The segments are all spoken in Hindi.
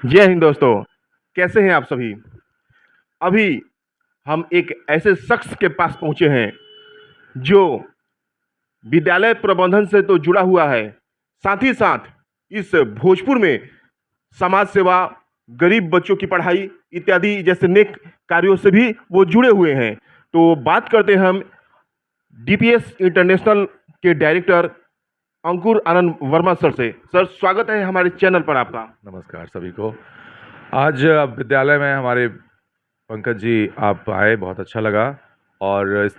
जय हिंद दोस्तों। कैसे हैं आप सभी। अभी हम एक ऐसे शख्स के पास पहुंचे हैं जो विद्यालय प्रबंधन से तो जुड़ा हुआ है, साथ ही साथ इस भोजपुर में समाज सेवा, गरीब बच्चों की पढ़ाई इत्यादि जैसे नेक कार्यों से भी वो जुड़े हुए हैं। तो बात करते हैं हम डीपीएस इंटरनेशनल के डायरेक्टर अंकुर आनंद वर्मा सर से। सर, स्वागत है हमारे चैनल पर आपका। नमस्कार सभी को। आज विद्यालय में हमारे पंकज जी आप आए, बहुत अच्छा लगा। और इस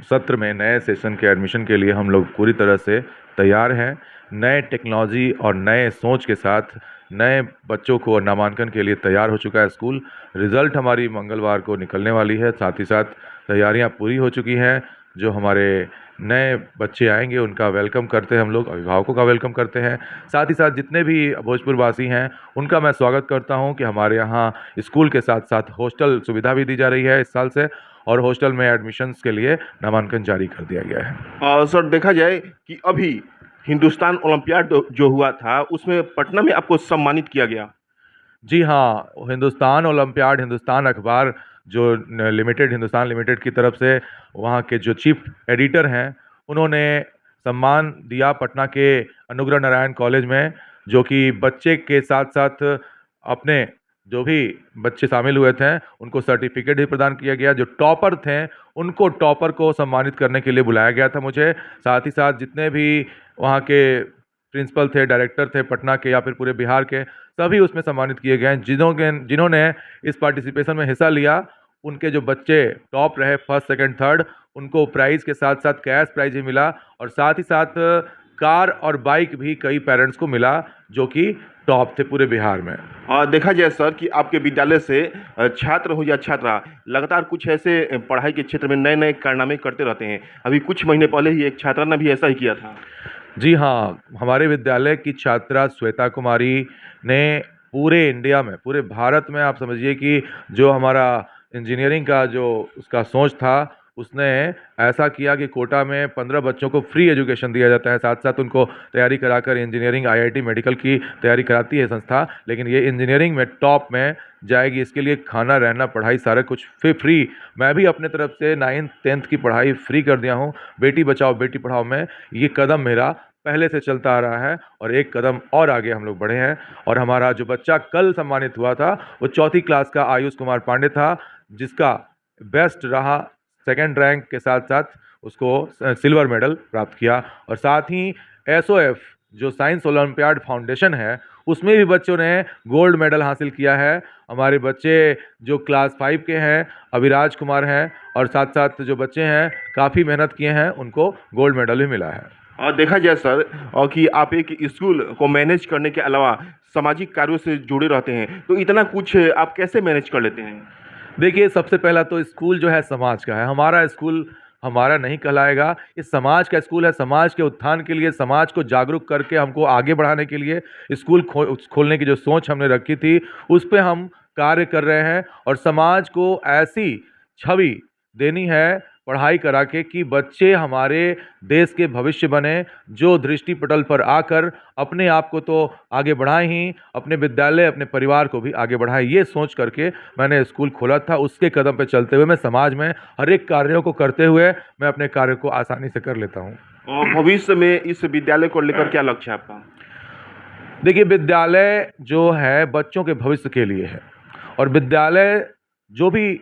सत्र में नए सेशन के एडमिशन के लिए हम लोग पूरी तरह से तैयार हैं। नए टेक्नोलॉजी और नए सोच के साथ नए बच्चों को नामांकन के लिए तैयार हो चुका है स्कूल। रिज़ल्ट हमारी मंगलवार को निकलने वाली है, साथ ही साथ तैयारियां पूरी हो चुकी हैं। जो हमारे नए बच्चे आएंगे उनका वेलकम करते हैं, हम लोग अभिभावकों का वेलकम करते हैं। साथ ही साथ जितने भी भोजपुर वासी हैं उनका मैं स्वागत करता हूं कि हमारे यहाँ स्कूल के साथ साथ हॉस्टल सुविधा भी दी जा रही है इस साल से, और हॉस्टल में एडमिशन्स के लिए नामांकन जारी कर दिया गया है। और सर, देखा जाए कि अभी हिंदुस्तान ओलंपियाड जो हुआ था उसमें पटना में आपको सम्मानित किया गया। जी हाँ, हिंदुस्तान ओलंपियाड, हिंदुस्तान अखबार जो लिमिटेड, हिंदुस्तान लिमिटेड की तरफ से वहाँ के जो चीफ एडिटर हैं उन्होंने सम्मान दिया पटना के अनुग्रह नारायण कॉलेज में, जो कि बच्चे के साथ साथ अपने जो भी बच्चे शामिल हुए थे उनको सर्टिफिकेट भी प्रदान किया गया। जो टॉपर थे उनको, टॉपर को सम्मानित करने के लिए बुलाया गया था मुझे। साथ ही साथ जितने भी वहाँ के प्रिंसिपल थे, डायरेक्टर थे पटना के या फिर पूरे बिहार के, सभी उसमें सम्मानित किए गए हैं। जिन्होंने इस पार्टिसिपेशन में हिस्सा लिया, उनके जो बच्चे टॉप रहे, फर्स्ट सेकंड थर्ड, उनको प्राइज़ के साथ साथ कैश प्राइज़ भी मिला। और साथ ही साथ कार और बाइक भी कई पेरेंट्स को मिला जो कि टॉप थे पूरे बिहार में। और देखा जाए सर कि आपके विद्यालय से छात्र हो या छात्रा लगातार कुछ ऐसे पढ़ाई के क्षेत्र में नए नए कारनामे करते रहते हैं। अभी कुछ महीने पहले ही एक छात्रा ने भी ऐसा ही किया था। जी हाँ, हमारे विद्यालय की छात्रा श्वेता कुमारी ने पूरे इंडिया में, पूरे भारत में आप समझिए कि जो हमारा इंजीनियरिंग का जो उसका सोच था, उसने ऐसा किया कि कोटा में 15 बच्चों को फ्री एजुकेशन दिया जाता है। साथ साथ उनको तैयारी कराकर इंजीनियरिंग, आईआईटी मेडिकल की तैयारी कराती है संस्था, लेकिन ये इंजीनियरिंग में टॉप में जाएगी। इसके लिए खाना, रहना, पढ़ाई सारा कुछ फ्री। मैं भी अपने तरफ से 9th 10th की पढ़ाई फ्री कर दिया हूँ। बेटी बचाओ बेटी पढ़ाओ में ये कदम मेरा पहले से चलता आ रहा है और एक कदम और आगे हम लोग बढ़े हैं। और हमारा जो बच्चा कल सम्मानित हुआ था वो 4th क्लास का आयुष कुमार पांडे था, जिसका बेस्ट रहा, सेकंड रैंक के साथ साथ उसको सिल्वर मेडल प्राप्त किया। और साथ ही एसओएफ जो साइंस ओलंपियाड फाउंडेशन है, उसमें भी बच्चों ने गोल्ड मेडल हासिल किया है। हमारे बच्चे जो क्लास 5 के हैं, अभिराज कुमार हैं, और साथ साथ जो बच्चे हैं काफ़ी मेहनत किए हैं, उनको गोल्ड मेडल भी मिला है। और देखा जाए सर, और कि आप एक स्कूल को मैनेज करने के अलावा सामाजिक कार्यों से जुड़े रहते हैं, तो इतना कुछ आप कैसे मैनेज कर लेते हैं। देखिए, सबसे पहला तो स्कूल जो है समाज का है। हमारा स्कूल हमारा नहीं कहलाएगा, ये समाज का स्कूल है। समाज के उत्थान के लिए, समाज को जागरूक करके हमको आगे बढ़ाने के लिए स्कूल खोलने की जो सोच हमने रखी थी, उस पे हम कार्य कर रहे हैं। और समाज को ऐसी छवि देनी है पढ़ाई करा के कि बच्चे हमारे देश के भविष्य बने, जो दृष्टि पटल पर आकर अपने आप को तो आगे बढ़ाएं ही, अपने विद्यालय, अपने परिवार को भी आगे बढ़ाएं। ये सोच करके मैंने स्कूल खोला था। उसके कदम पे चलते हुए मैं समाज में हर एक कार्यों को करते हुए मैं अपने कार्य को आसानी से कर लेता हूँ। और भविष्य में इस विद्यालय को लेकर क्या लक्ष्य है आपका। देखिए, विद्यालय जो है बच्चों के भविष्य के लिए है, और विद्यालय जो भी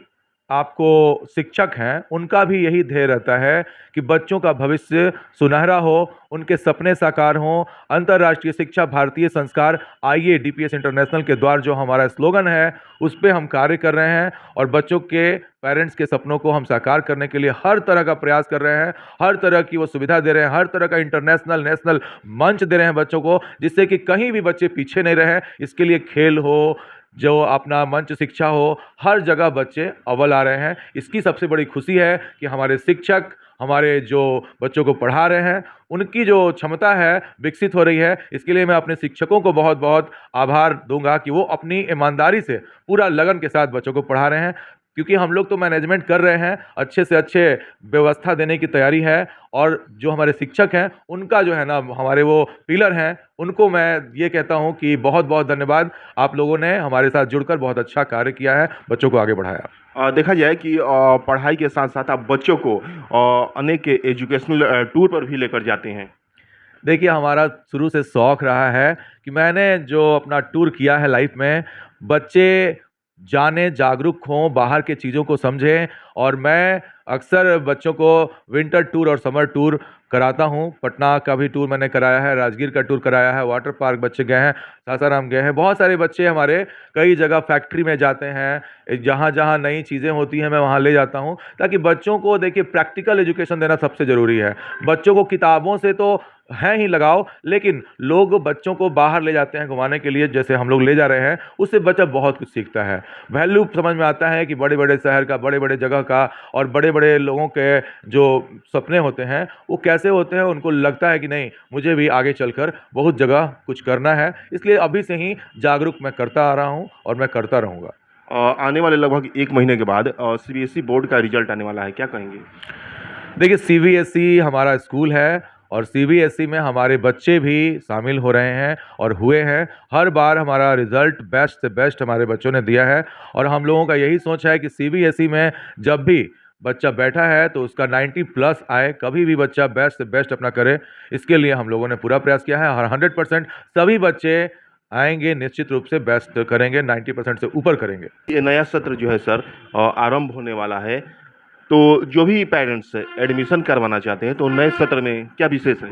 आपको शिक्षक हैं उनका भी यही ध्येय रहता है कि बच्चों का भविष्य सुनहरा हो, उनके सपने साकार हों। अंतर्राष्ट्रीय शिक्षा, भारतीय संस्कार, आइए डीपीएस इंटरनेशनल के द्वार जो हमारा स्लोगन है, उस पे हम कार्य कर रहे हैं। और बच्चों के पेरेंट्स के सपनों को हम साकार करने के लिए हर तरह का प्रयास कर रहे हैं, हर तरह की वो सुविधा दे रहे हैं, हर तरह का इंटरनेशनल, नेशनल मंच दे रहे हैं बच्चों को, जिससे कि कहीं भी बच्चे पीछे नहीं रहे। इसके लिए खेल हो, जो अपना मंच शिक्षा हो, हर जगह बच्चे अव्वल आ रहे हैं। इसकी सबसे बड़ी खुशी है कि हमारे शिक्षक, हमारे जो बच्चों को पढ़ा रहे हैं, उनकी जो क्षमता है विकसित हो रही है। इसके लिए मैं अपने शिक्षकों को बहुत बहुत आभार दूंगा कि वो अपनी ईमानदारी से, पूरा लगन के साथ बच्चों को पढ़ा रहे हैं। क्योंकि हम लोग तो मैनेजमेंट कर रहे हैं, अच्छे से अच्छे व्यवस्था देने की तैयारी है। और जो हमारे शिक्षक हैं उनका जो है ना, हमारे वो पिलर हैं, उनको मैं ये कहता हूँ कि बहुत बहुत धन्यवाद। आप लोगों ने हमारे साथ जुड़कर बहुत अच्छा कार्य किया है, बच्चों को आगे बढ़ाया। देखा जाए कि पढ़ाई के साथ साथ आप बच्चों को अनेक एजुकेशनल टूर पर भी लेकर जाते हैं। देखिए, हमारा शुरू से शौक रहा है कि मैंने जो अपना टूर किया है लाइफ में, बच्चे जाने, जागरूक हों, बाहर के चीज़ों को समझें। और मैं अक्सर बच्चों को विंटर टूर और समर टूर कराता हूँ। पटना का भी टूर मैंने कराया है, राजगीर का टूर कराया है, वाटर पार्क बच्चे गए हैं, सासाराम गए हैं। बहुत सारे बच्चे हमारे कई जगह फैक्ट्री में जाते हैं, जहाँ जहाँ नई चीज़ें होती हैं मैं वहाँ ले जाता हूँ, ताकि बच्चों को देखिए प्रैक्टिकल एजुकेशन देना सबसे ज़रूरी है। बच्चों को किताबों से तो है ही लगाओ, लेकिन लोग बच्चों को बाहर ले जाते हैं घुमाने के लिए, जैसे हम लोग ले जा रहे हैं, उससे बच्चा बहुत कुछ सीखता है। वैल्यू समझ में आता है कि बड़े बड़े शहर का, बड़े बड़े जगह का, और बड़े बड़े लोगों के जो सपने होते हैं वो कैसे होते हैं। उनको लगता है कि नहीं, मुझे भी आगे चलकर बहुत जगह कुछ करना है। इसलिए अभी से ही जागरूक मैं करता आ रहा हूँ और मैं करता रहूँगा। आने वाले लगभग 1 महीने के बाद सीबीएसई बोर्ड का रिजल्ट आने वाला है, क्या कहेंगे? देखिए, सीबीएसई हमारा स्कूल है और सीबीएसई में हमारे बच्चे भी शामिल हो रहे हैं और हुए हैं। हर बार हमारा रिजल्ट बेस्ट से बेस्ट हमारे बच्चों ने दिया है। और हम लोगों का यही सोच है कि सीबीएसई में जब भी बच्चा बैठा है तो उसका 90 प्लस आए, कभी भी बच्चा बेस्ट से बेस्ट अपना करे। इसके लिए हम लोगों ने पूरा प्रयास किया है और 100% सभी बच्चे आएंगे, निश्चित रूप से बेस्ट करेंगे, 90% से ऊपर करेंगे। ये नया सत्र जो है सर आरंभ होने वाला है, तो जो भी पेरेंट्स एडमिशन करवाना चाहते हैं तो नए सत्र में क्या विशेष है?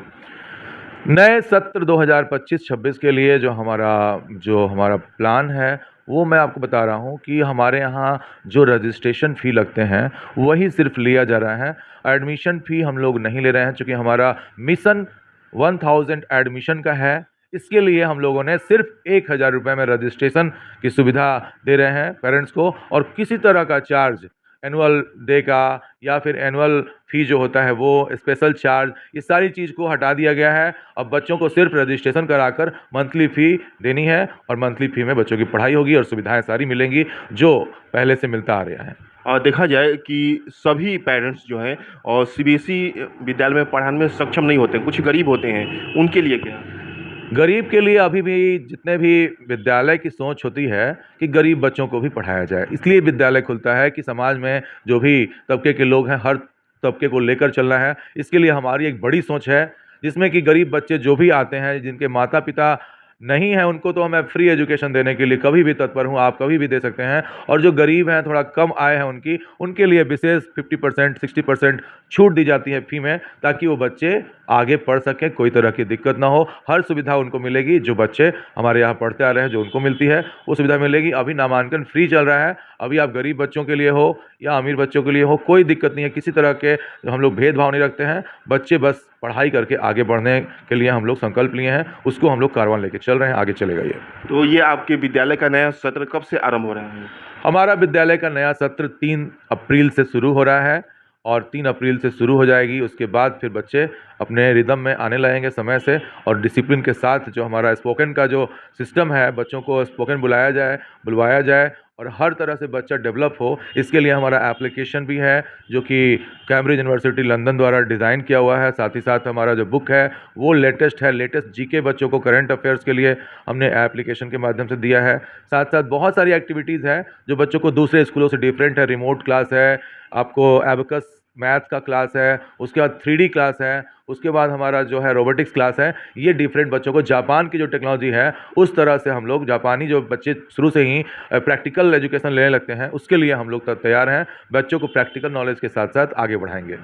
नए सत्र 2025-26 के लिए जो हमारा प्लान है, वो मैं आपको बता रहा हूँ कि हमारे यहाँ जो रजिस्ट्रेशन फ़ी लगते हैं वही सिर्फ लिया जा रहा है। एडमिशन फ़ी हम लोग नहीं ले रहे हैं, चूँकि हमारा मिशन 1000 एडमिशन का है। इसके लिए हम लोगों ने सिर्फ 1000 रुपये में रजिस्ट्रेशन की सुविधा दे रहे हैं पेरेंट्स को, और किसी तरह का चार्ज एनुअल डे का या फिर एनुअल फ़ी जो होता है वो स्पेशल चार्ज, इस सारी चीज़ को हटा दिया गया है। अब बच्चों को सिर्फ रजिस्ट्रेशन कराकर मंथली फ़ी देनी है और मंथली फ़ी में बच्चों की पढ़ाई होगी और सुविधाएं सारी मिलेंगी जो पहले से मिलता आ रहा है। और देखा जाए कि सभी पेरेंट्स जो हैं और सीबीएसई विद्यालय में पढ़ाने में सक्षम नहीं होते, कुछ गरीब होते हैं, उनके लिए क्या? गरीब के लिए अभी भी जितने भी विद्यालय की सोच होती है कि गरीब बच्चों को भी पढ़ाया जाए, इसलिए विद्यालय खुलता है कि समाज में जो भी तबके के लोग हैं, हर तबके को लेकर चलना है। इसके लिए हमारी एक बड़ी सोच है, जिसमें कि गरीब बच्चे जो भी आते हैं, जिनके माता पिता नहीं हैं, उनको तो मैं फ्री एजुकेशन देने के लिए कभी भी तत्पर हूँ, आप कभी भी दे सकते हैं। और जो गरीब हैं, थोड़ा कम आय है उनके लिए विशेष 50% 60% छूट दी जाती है फ़ी में, ताकि वो बच्चे आगे पढ़ सकें, कोई तरह की दिक्कत ना हो। हर सुविधा उनको मिलेगी, जो बच्चे हमारे यहाँ पढ़ते आ रहे हैं, जो उनको मिलती है वो सुविधा मिलेगी। अभी नामांकन फ्री चल रहा है, अभी आप गरीब बच्चों के लिए हो या अमीर बच्चों के लिए हो, कोई दिक्कत नहीं है। किसी तरह के हम लोग भेदभाव नहीं रखते हैं। बच्चे बस पढ़ाई करके आगे बढ़ने के लिए हम लोग संकल्प लिए हैं, उसको हम लोग कारवां लेके चल रहे हैं, आगे चलेगा ये। तो ये आपके विद्यालय का नया सत्र कब से आरंभ हो रहा है? हमारा विद्यालय का नया सत्र 3 अप्रैल से शुरू हो रहा है और 3 अप्रैल से शुरू हो जाएगी। उसके बाद फिर बच्चे अपने रिदम में आने लगेंगे समय से, और डिसिप्लिन के साथ जो हमारा स्पोकन का जो सिस्टम है, बच्चों को स्पोकन बुलवाया जाए और हर तरह से बच्चा डेवलप हो। इसके लिए हमारा एप्लीकेशन भी है, जो कि कैम्ब्रिज यूनिवर्सिटी लंदन द्वारा डिज़ाइन किया हुआ है। साथ ही साथ हमारा जो बुक है वो लेटेस्ट है, लेटेस्ट जीके बच्चों को करंट अफेयर्स के लिए हमने एप्लीकेशन के माध्यम से दिया है। साथ साथ बहुत सारी एक्टिविटीज़ हैं जो बच्चों को दूसरे स्कूलों से डिफरेंट है। रिमोट क्लास है, आपको एबेकस मैथ का क्लास है, उसके बाद 3D क्लास है, उसके बाद हमारा जो है रोबोटिक्स क्लास है। ये डिफरेंट बच्चों को जापान की जो टेक्नोलॉजी है उस तरह से हम लोग, जापानी जो बच्चे शुरू से ही प्रैक्टिकल एजुकेशन लेने लगते हैं, उसके लिए हम लोग तैयार हैं। बच्चों को प्रैक्टिकल नॉलेज के साथ साथ आगे बढ़ाएंगे।